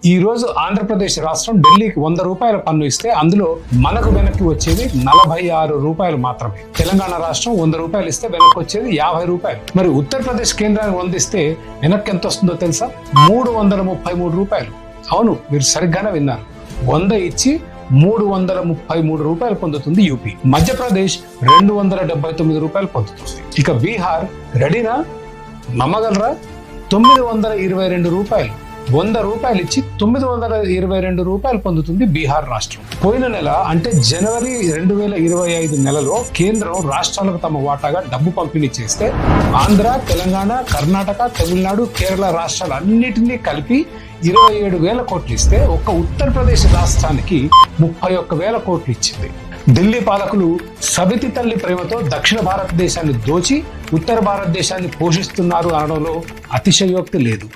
ఈ రోజు ఆంధ్రప్రదేశ్ రాష్ట్రం ఢిల్లీకి 100 రూపాయల పన్ను ఇస్తే అందులో మనకు వెనక్కి వచ్చేది 46 రూపాయలు మాత్రమే. తెలంగాణ రాష్ట్రం 100 రూపాయలు ఇస్తే వెనక్కి వచ్చేది 50 రూపాయలు. మరి ఉత్తరప్రదేశ్ కేంద్రానికి 100 ఇస్తే వెనక్కి ఎంత వస్తుందో తెలుసా? 333 రూపాయలు. అవును, మీరు సరిగ్గానే విన్నారు. 100 ఇచ్చి 333 రూపాయలు పొందుతుంది యూపీ. మధ్యప్రదేశ్ 279 రూపాయలు పొందుతుంది. ఇక బీహార్ రెడీనా? నమ్మగలరా? 922 రూపాయలు. 100 రూపాయలు ఇచ్చి 922 రూపాయలు పొందుతుంది బీహార్ రాష్ట్రం. పోయిన నెల అంటే జనవరి 2025 నెలలో కేంద్రం రాష్ట్రాలకు తమ వాటాగా డబ్బు పంపిణీ చేస్తే ఆంధ్ర, తెలంగాణ, కర్ణాటక, తమిళనాడు, కేరళ రాష్ట్రాలన్నిటినీ కలిపి 27,000 కోట్లు ఇస్తే ఒక్క ఉత్తరప్రదేశ్ రాష్ట్రానికి 31,000 కోట్లు ఇచ్చింది. ఢిల్లీ పాలకులు సవితి తల్లి ప్రేమతో దక్షిణ భారతదేశాన్ని దోచి ఉత్తర భారతదేశాన్ని పోషిస్తున్నారు అనడంలో అతిశయోక్తి లేదు.